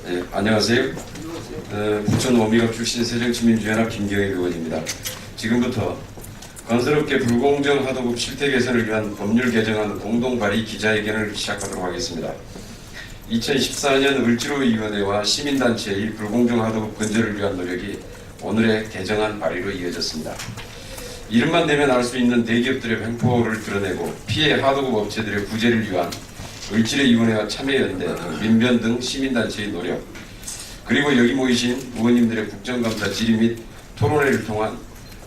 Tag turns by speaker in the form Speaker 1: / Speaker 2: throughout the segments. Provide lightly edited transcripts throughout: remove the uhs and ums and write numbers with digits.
Speaker 1: 네, 안녕하세요. 부천 오미갑 출신 새정치민주연합 김경일 의원입니다. 지금부터 건설업계 불공정 하도급 실태 개선을 위한 법률 개정안 공동 발의 기자회견을 시작하도록 하겠습니다. 2014년 을지로위원회와 시민단체의 불공정 하도급 근절을 위한 노력이 오늘의 개정안 발의로 이어졌습니다. 이름만 대면 알 수 있는 대기업들의 횡포를 드러내고 피해 하도급 업체들의 구제를 위한 을지로위원회와 참여연대, 민변 등 시민단체의 노력, 그리고 여기 모이신 의원님들의 국정감사 질의 및 토론회를 통한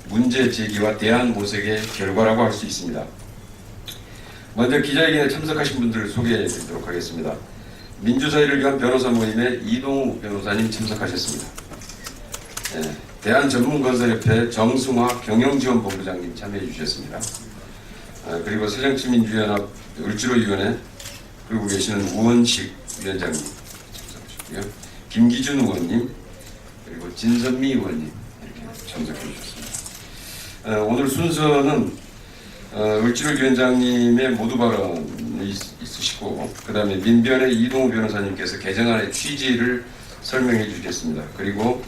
Speaker 1: 문제 제기와 대안 모색의 결과라고 할 수 있습니다. 먼저 기자회견에 참석하신 분들을 소개해 드리도록 하겠습니다. 민주사회를 위한 변호사 모임에 이동우 변호사님 참석하셨습니다. 네, 대한전문건설협회 정승화 경영지원본부장님 참여해 주셨습니다. 그리고 새정치민주연합 을지로위원회 그리고 계시는 우원식 위원장님 참석하셨고요. 김기준 의원님 그리고 진선미 의원님 이렇게 참석해 주셨습니다. 오늘 순서는 을지로위원장님의 모두 발언이 있으시고 그 다음에 민변의 이동우 변호사님께서 개정안의 취지를 설명해 주시겠습니다. 그리고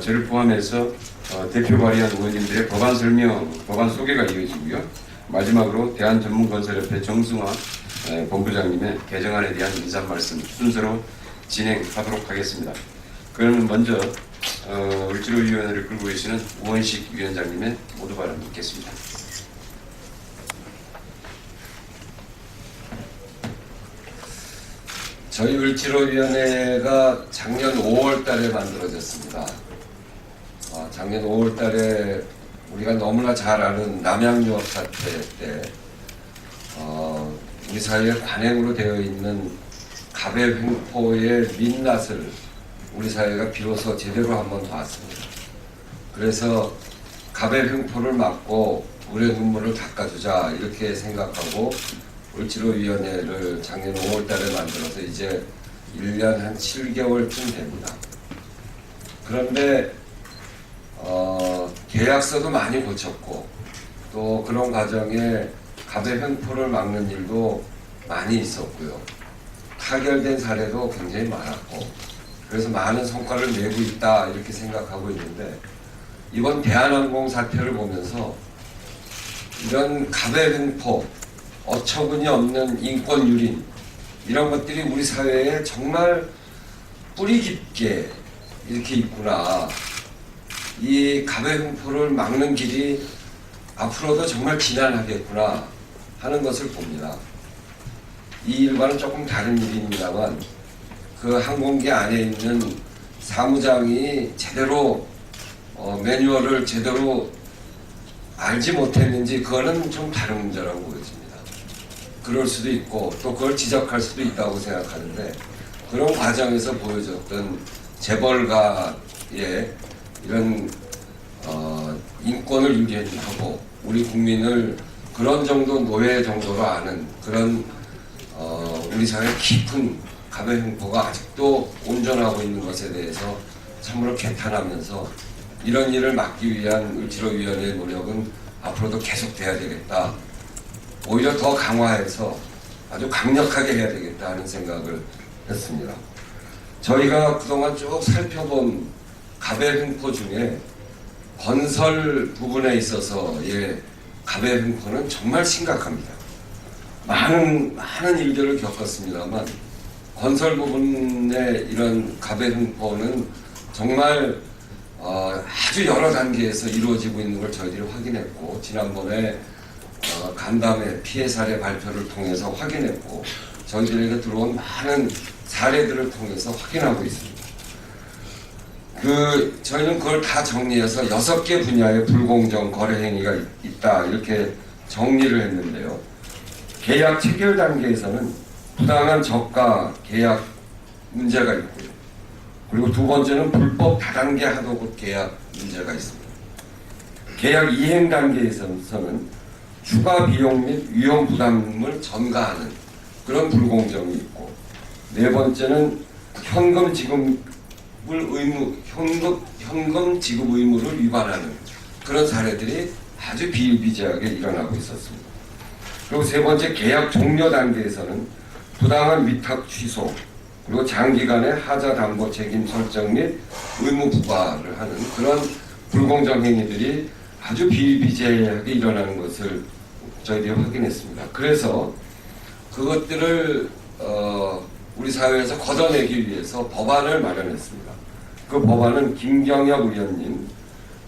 Speaker 1: 저를 포함해서 대표 발의한 의원님들의 법안 설명, 법안 소개가 이어지고요. 마지막으로 대한전문건설협회 정승화 본부장님의 개정안에 대한 인사 말씀 순서로 진행하도록 하겠습니다. 그러면 먼저 을지로위원회를 끌고 계시는 우원식 위원장님의 모두 발언 듣겠습니다.
Speaker 2: 저희 을지로위원회가 작년 5월 달에 만들어졌습니다. 작년 5월 달에 우리가 너무나 잘 아는 남양유업 사태 때 우리 사회에 관행으로 되어 있는 갑의 횡포의 민낯을 우리 사회가 비로소 제대로 한번 봤습니다. 그래서 갑의 횡포를 막고 우리의 눈물을 닦아주자 이렇게 생각하고 을지로위원회를 작년 5월 달에 만들어서 이제 1년 한 7개월쯤 됩니다. 그런데 계약서도 많이 고쳤고 또 그런 과정에 갑의 횡포를 막는 일도 많이 있었고요. 타결된 사례도 굉장히 많았고 그래서 많은 성과를 내고 있다 이렇게 생각하고 있는데 이번 대한항공 사태를 보면서 이런 갑의 횡포, 어처구니 없는 인권 유린 이런 것들이 우리 사회에 정말 뿌리 깊게 이렇게 있구나. 이 갑의 횡포를 막는 길이 앞으로도 정말 지난하겠구나 하는 것을 봅니다. 이 일과는 조금 다른 일입니다만 그 항공기 안에 있는 사무장이 제대로 매뉴얼을 제대로 알지 못했는지 그거는 좀 다른 문제라고 보여집니다. 그럴 수도 있고 또 그걸 지적할 수도 있다고 생각하는데 그런 과정에서 보여줬던 재벌가의 이런 인권을 유린하고 우리 국민을 그런 정도 노예 정도로 아는 그런 우리 사회 깊은 갑의 횡포가 아직도 온전하고 있는 것에 대해서 참으로 개탄하면서 이런 일을 막기 위한 을지로위원회의 노력은 앞으로도 계속돼야 되겠다. 오히려 더 강화해서 아주 강력하게 해야 되겠다 하는 생각을 했습니다. 저희가 그동안 쭉 살펴본 갑의 횡포 중에 건설 부분에 있어서의 갑의 횡포는 정말 심각합니다. 많은 일들을 겪었습니다만 건설 부분의 이런 갑의 횡포는 정말 아주 여러 단계에서 이루어지고 있는 걸 저희들이 확인했고 지난번에 간담회 피해 사례 발표를 통해서 확인했고 저희들에게 들어온 많은 사례들을 통해서 확인하고 있습니다. 저희는 그걸 다 정리해서 6개 분야의 불공정 거래 행위가 있다 이렇게 정리를 했는데요. 계약 체결 단계에서는 부당한 저가 계약 문제가 있고요. 그리고 두 번째는 불법 다단계 하도급 계약 문제가 있습니다. 계약 이행 단계에서는 추가 비용 및 위험 부담을 전가하는 그런 불공정이 있고 네 번째는 현금 지급 의무를 위반하는 그런 사례들이 아주 비일비재하게 일어나고 있었습니다. 그리고 세 번째 계약 종료 단계에서는 부당한 위탁 취소, 그리고 장기간의 하자 담보 책임 설정 및 의무 부과를 하는 그런 불공정 행위들이 아주 비일비재하게 일어나는 것을 저희들이 확인했습니다. 그래서 그것들을 우리 사회에서 걷어내기 위해서 법안을 마련했습니다. 그 법안은 김경엽 의원님,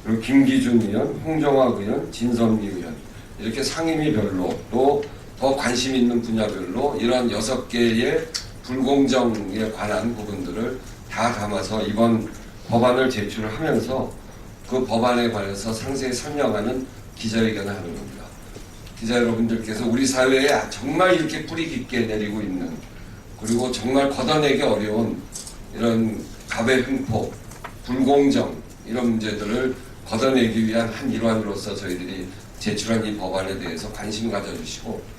Speaker 2: 그리고 김기준 의원, 홍정학 의원, 진선미 의원 이렇게 상임위별로 또 더 관심 있는 분야별로 이런 6개의 불공정에 관한 부분들을 다 담아서 이번 법안을 제출을 하면서 그 법안에 관해서 상세히 설명하는 기자회견을 하는 겁니다. 기자 여러분들께서 우리 사회에 정말 이렇게 뿌리 깊게 내리고 있는 그리고 정말 걷어내기 어려운 이런 갑의 횡포, 불공정 이런 문제들을 걷어내기 위한 한 일환으로서 저희들이 제출한 이 법안에 대해서 관심 가져주시고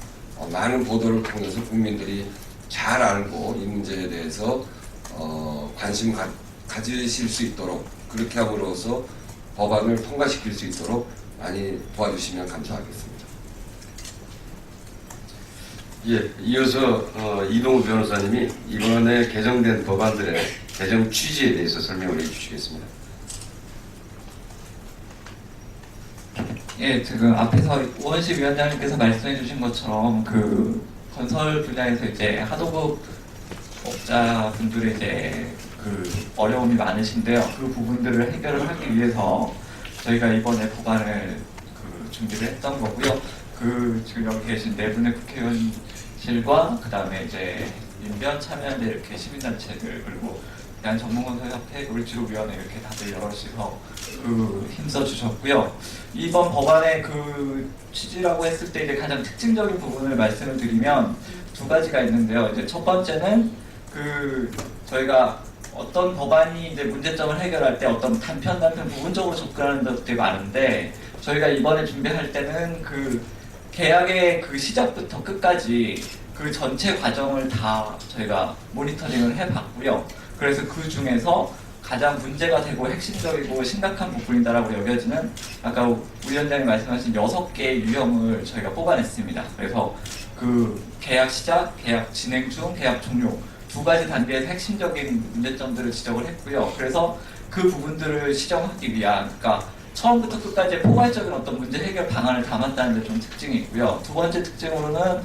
Speaker 2: 많은 보도를 통해서 국민들이 잘 알고 이 문제에 대해서 관심 가지실 수 있도록 그렇게 함으로써 법안을 통과시킬 수 있도록 많이 도와주시면 감사하겠습니다.
Speaker 1: 예, 이어서 이동우 변호사님이 이번에 개정된 법안들의 개정 취지에 대해서 설명을 해주시겠습니다.
Speaker 3: 예, 지금 앞에서 우원식 위원장님께서 말씀해 주신 것처럼 그 건설 분야에서 이제 하도급 업자분들의 이제 그 어려움이 많으신데요. 그 부분들을 해결을 하기 위해서 저희가 이번에 법안을 그 준비를 했던 거고요. 그 지금 여기 계신 네 분의 국회의원실과 그 다음에 이제 인변 참여연대 이렇게 시민단체들 그리고 대한전문건설협회 노을지도위원회 이렇게 다들 여럿이서 그 힘써 주셨고요. 이번 법안의 그 취지라고 했을 때 이제 가장 특징적인 부분을 말씀을 드리면 두 가지가 있는데요. 이제 첫 번째는 그 저희가 어떤 법안이 이제 문제점을 해결할 때 어떤 단편 부분적으로 접근하는 것들이 많은데 저희가 이번에 준비할 때는 그 계약의 그 시작부터 끝까지 그 전체 과정을 다 저희가 모니터링을 해봤고요. 그래서 그 중에서 가장 문제가 되고 핵심적이고 심각한 부분이다라고 여겨지는 아까 우 위원장님 말씀하신 6개의 유형을 저희가 뽑아냈습니다. 그래서 그 계약 시작, 계약 진행 중, 계약 종료 두 가지 단계에서 핵심적인 문제점들을 지적을 했고요. 그래서 그 부분들을 시정하기 위한 그러니까 처음부터 끝까지 포괄적인 어떤 문제 해결 방안을 담았다는 데 좀 특징이 있고요. 두 번째 특징으로는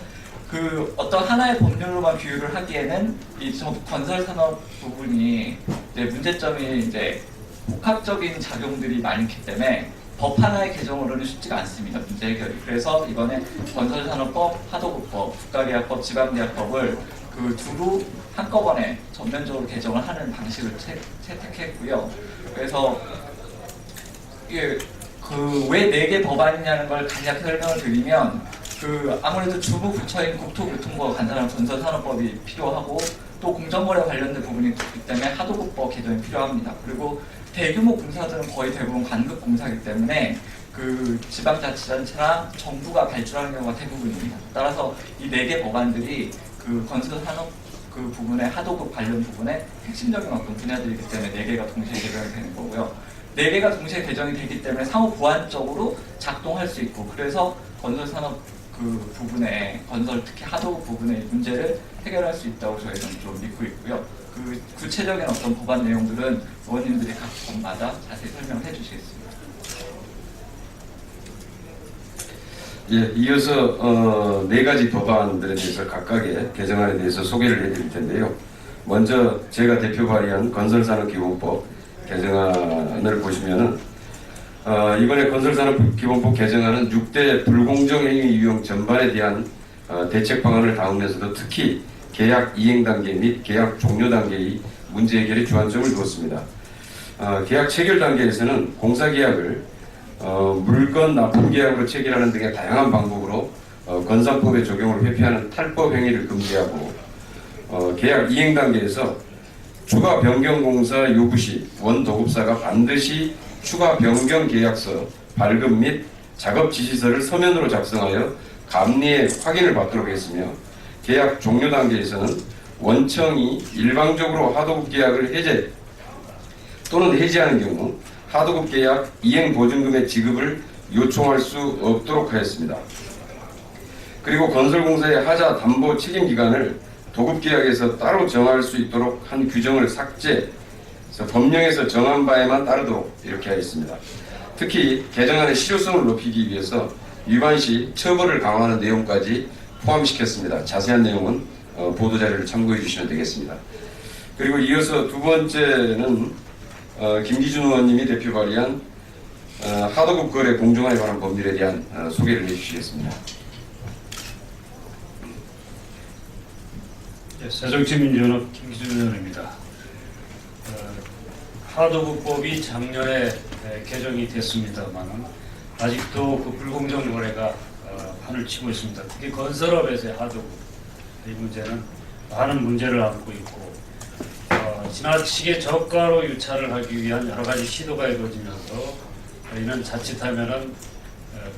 Speaker 3: 그 어떤 하나의 법률로만 비유를 하기에는 이 건설 산업 부분이 이제 문제점이 이제 복합적인 작용들이 많기 때문에 법 하나의 개정으로는 쉽지가 않습니다. 문제 해결이. 그래서 이번에 건설산업법, 하도급법, 국가계약법, 지방계약법을 그 두루 한꺼번에 전면적으로 개정을 하는 방식을 채택했고요. 그래서 이게 그 왜 4개 법안이냐는 걸 간략히 설명을 드리면 그 아무래도 주무 부처인 국토교통부가 간단한 건설산업법이 필요하고 또 공정거래 관련된 부분이 있기 때문에 하도급법 개정이 필요합니다. 그리고 대규모 공사들은 거의 대부분 관급 공사이기 때문에 그 지방자치단체나 정부가 발주하는 경우가 대부분입니다. 따라서 이 4개 법안들이 그 건설산업 그 부분의 하도급 관련 부분에 핵심적인 어떤 분야들이기 때문에 4개가 동시에 개정이 되는 거고요. 4개가 동시에 개정이 되기 때문에 상호 보완적으로 작동할 수 있고 그래서 건설산업 그 부분에 건설 특히 하도급 부분의 문제를 해결할 수 있다고 저희는 좀 믿고 있고요. 그 구체적인 어떤 법안 내용들은 의원님들이 각 법마다 자세히 설명해 주시겠습니다.
Speaker 1: 예, 이어서 4가지 법안들에 대해서 각각의 개정안에 대해서 소개를 해드릴 텐데요. 먼저 제가 대표 발의한 건설산업기본법 개정안을 보시면은 이번에 건설산업기본법 개정안은 6대 불공정행위 유형 전반에 대한 대책 방안을 담으면서도 특히 계약 이행 단계 및 계약 종료 단계의 문제 해결에 주안점을 두었습니다. 계약 체결 단계에서는 공사계약을 물건 납품 계약으로 체결하는 등의 다양한 방법으로 건산법의 적용을 회피하는 탈법 행위를 금지하고 계약 이행 단계에서 추가 변경 공사 요구 시 원도급사가 반드시 추가 변경 계약서 발급 및 작업 지시서를 서면으로 작성하여 감리의 확인을 받도록 했으며 계약 종료 단계에서는 원청이 일방적으로 하도급 계약을 해제 또는 해지하는 경우 하도급 계약 이행 보증금의 지급을 요청할 수 없도록 하였습니다. 그리고 건설공사의 하자 담보 책임 기간을 도급계약에서 따로 정할 수 있도록 한 규정을 삭제, 그래서 법령에서 정한 바에만 따르도록 이렇게 하였습니다. 특히 개정안의 실효성을 높이기 위해서 위반 시 처벌을 강화하는 내용까지 포함시켰습니다. 자세한 내용은 보도자료를 참고해 주시면 되겠습니다. 그리고 이어서 두 번째는 김기준 의원님이 대표 발의한 하도급 거래 공정화에 관한 법률에 대한 소개를 해주시겠습니다.
Speaker 4: 네, 새정치민주연합 김기준 의원입니다. 하도급법이 작년에 개정이 됐습니다만 아직도 그 불공정 거래가 판을 치고 있습니다. 특히 건설업에서의 하도급 이 문제는 많은 문제를 안고 있고 지나치게 저가로 유찰을 하기 위한 여러 가지 시도가 이루어지면서 이는 자칫하면은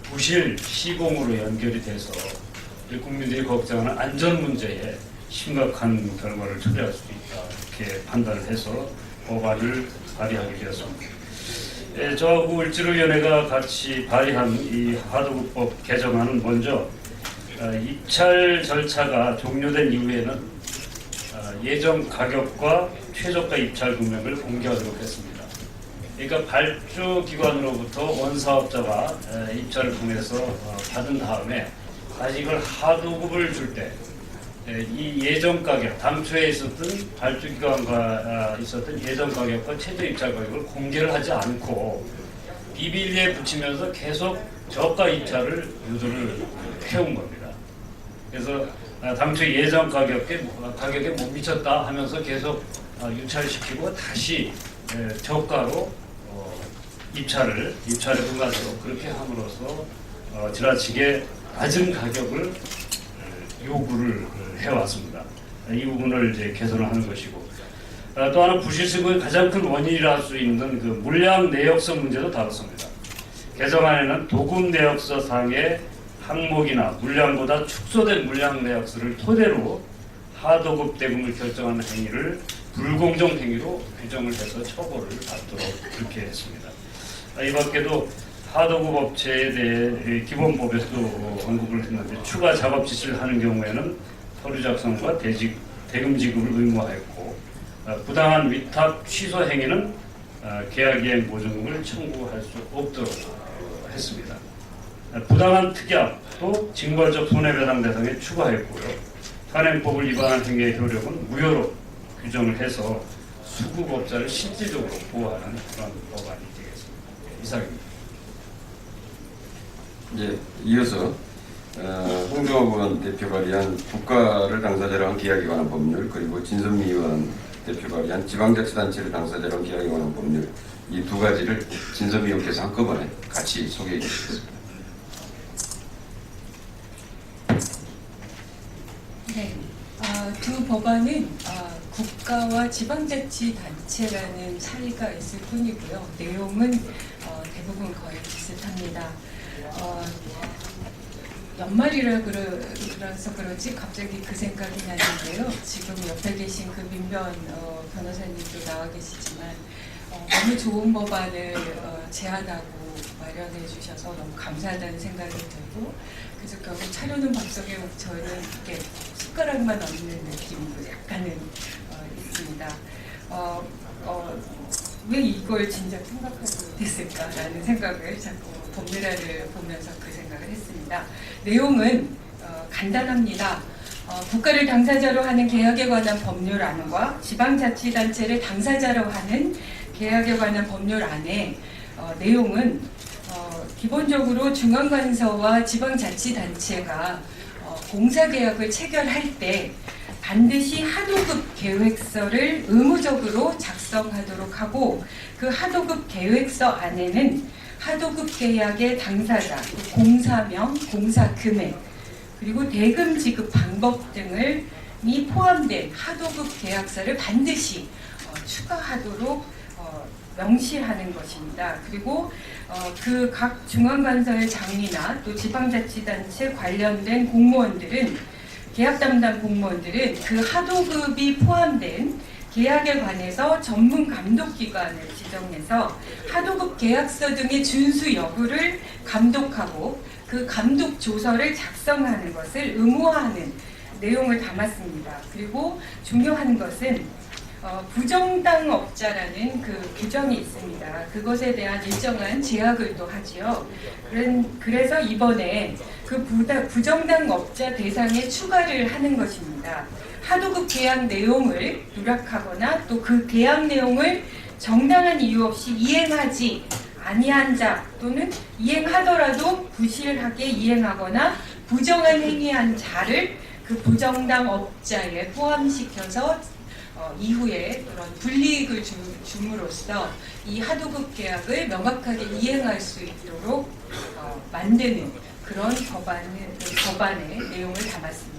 Speaker 4: 부실 시공으로 연결이 돼서 국민들이 걱정하는 안전 문제에 심각한 결과를 초래할 수도 있다 이렇게 판단을 해서 법안을 발의하게 되었습니다. 저하고 을지로위원회가 같이 발의한 이 하도급법 개정안은 먼저 입찰 절차가 종료된 이후에는 예정 가격과 최저가 입찰 금액을 공개하도록 했습니다. 그러니까 발주기관으로부터 원사업자가 입찰을 통해서 받은 다음에 이걸 하도급을 줄 때 이 예정 가격, 당초에 있었던 발주기관과 있었던 예정 가격과 최저 입찰 가격을 공개를 하지 않고 비밀리에 붙이면서 계속 저가 입찰을 유도를 해온 겁니다. 그래서 당초 예정 가격에 못 미쳤다 하면서 계속 유찰시키고 다시 저가로 입찰을 불가하도록 그렇게 함으로써 지나치게 낮은 가격을 요구를 해왔습니다. 이 부분을 이제 개선을 하는 것이고 또 하나 부실승의 가장 큰 원인이라 할 수 있는 그 물량 내역서 문제도 다뤘습니다. 개정안에는 도급 내역서 상의 항목이나 물량보다 축소된 물량 내역서를 토대로 하도급 대금을 결정하는 행위를 불공정 행위로 규정을 해서 처벌을 받도록 그렇게 했습니다. 이 밖에도 하도급 업체에 대해 기본법에서도 언급을 했는데 추가 작업 지시를 하는 경우에는 서류 작성과 대금 지급을 의무화했고 부당한 위탁 취소 행위는 계약이행 보증금을 청구할 수 없도록 했습니다. 부당한 특약도 징벌적 손해배상 대상에 추가했고요. 현행법을 위반한 행위의 효력은 무효로 규정을 해서 수급업자를 실질적으로 보호하는 그런 법안이 되겠습니다. 이상입니다.
Speaker 1: 예, 이어서 홍정업 의원 대표 발의한 국가를 당사자로 한 계약에 관한 법률, 그리고 진선미 의원 대표 발의한 지방자치단체를 당사자로 한 계약에 관한 법률, 이 두 가지를 진선미 의원께서 한꺼번에 같이 소개해 주시겠습니다.
Speaker 5: 네, 두 법안은 국가와 지방자치단체라는 차이가 있을 뿐이고요. 내용은 대부분 거의 비슷합니다. 연말이라 그래서 그런지 갑자기 그 생각이 나는데요. 지금 옆에 계신 그 민변 변호사님도 나와 계시지만 너무 좋은 법안을 제안하고 마련해 주셔서 너무 감사하다는 생각이 들고, 그래서 결국 차려놓은 밥 속에 저는 이렇게 숟가락만 얹는 느낌도 약간은 있습니다. 왜 이걸 진작 생각하고 됐을까라는 생각을 자꾸 법률안을 보면서 그 생각을 했습니다. 내용은 간단합니다. 국가를 당사자로 하는 계약에 관한 법률안과 지방자치단체를 당사자로 하는 계약에 관한 법률안의 내용은 기본적으로 중앙관서와 지방자치단체가 공사계약을 체결할 때 반드시 하도급 계획서를 의무적으로 작성하도록 하고, 그 하도급 계획서 안에는 하도급 계약의 당사자, 공사명, 공사 금액, 그리고 대금 지급 방법 등을 포함된 하도급 계약서를 반드시 추가하도록 명시하는 것입니다. 그리고 그 각 중앙관서의 장이나 또 지방자치단체 관련된 공무원들은, 계약 담당 공무원들은 그 하도급이 포함된 계약에 관해서 전문 감독기관을 지정해서 하도급 계약서 등의 준수 여부를 감독하고 그 감독 조서를 작성하는 것을 의무화하는 내용을 담았습니다. 그리고 중요한 것은 부정당업자라는 그 규정이 있습니다. 그것에 대한 일정한 제약을 또 하지요. 그래서 이번에 그 부정당업자 대상에 추가를 하는 것입니다. 하도급 계약 내용을 누락하거나 또 그 계약 내용을 정당한 이유 없이 이행하지 아니한 자 또는 이행하더라도 부실하게 이행하거나 부정한 행위한 자를 그 부정당업자에 포함시켜서 이후에 그런 불이익을 줌으로써 이 하도급 계약을 명확하게 이행할 수 있도록 만드는 그런 법안의 내용을 담았습니다.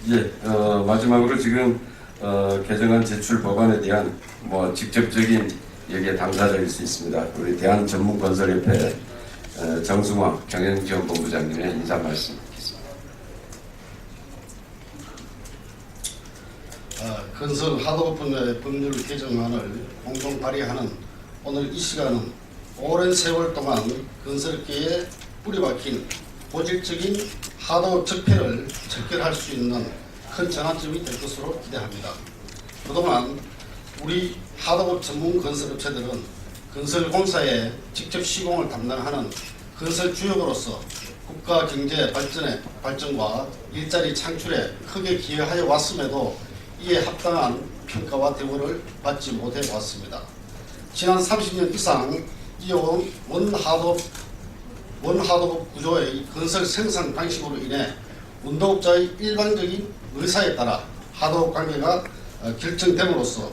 Speaker 1: 예, 마지막으로 지금 개정안 제출 법안에 대한 직접적인 여기에 당사자일 수 있습니다. 우리 대한전문건설협회 정승화 경영지원본부장님의 인사 말씀 듣겠습니다.
Speaker 6: 건설 하도급 분야의 법률 개정안을 공동 발의하는 오늘 이 시간은 오랜 세월 동안 건설계에 뿌리박힌 고질적인 하도급 적폐를 척결할 수 있는 큰 전환점이 될 것으로 기대합니다. 그동안 우리 하도급 전문 건설업체들은 건설공사에 직접 시공을 담당하는 건설주역으로서 국가 경제 발전과 일자리 창출에 크게 기여하여 왔음에도 이에 합당한 평가와 대우를 받지 못해 왔습니다. 지난 30년 이상 이어온 원하도급 구조의 건설 생산 방식으로 인해 운동업자의 일반적인 의사에 따라 하도급 관계가 결정됨으로써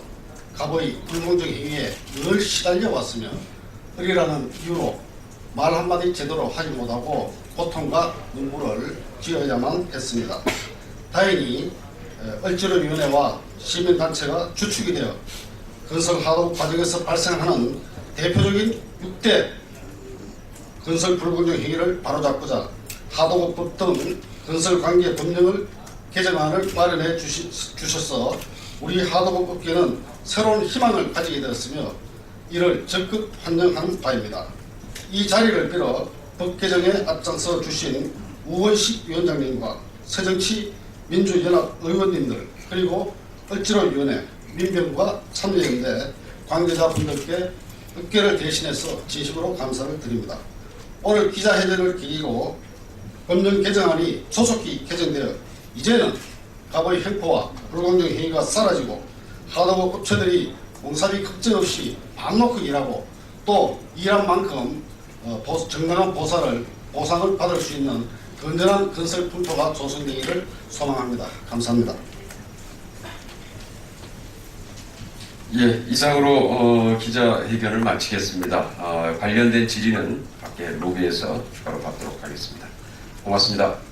Speaker 6: 갑의 불공정 행위에 늘 시달려 왔으며 의리라는 이유로 말 한마디 제대로 하지 못하고 고통과 눈물을 지어야만 했습니다. 다행히 을지로위원회와 시민단체가 주축이 되어 건설 하도급 과정에서 발생하는 대표적인 6대 건설 불공정 행위를 바로잡고자 하도급법 등 건설관계 법령을 개정안을 마련해 주셔서 우리 하도급 업계는 새로운 희망을 가지게 되었으며 이를 적극 환영하는 바입니다. 이 자리를 빌어 법 개정에 앞장서 주신 우원식 위원장님과 새정치 민주연합 의원님들 그리고 을지로위원회 민병과 참여연대 관계자분들께 업계를 대신해서 진심으로 감사를 드립니다. 오늘 기자회견을 계기로 법령 개정안이 조속히 개정되어 이제는 갑의 횡포와 불공정 행위가 사라지고 하도급 업체들이 공사비 걱정 없이 맘 놓고 일하고 또 일한 만큼 정당한 보상을 받을 수 있는 건전한 건설 풍토가 조성되기를 소망합니다. 감사합니다.
Speaker 1: 예, 이상으로 기자회견을 마치겠습니다. 관련된 질의는 밖에 로비에서 추가로 받도록 하겠습니다. 고맙습니다.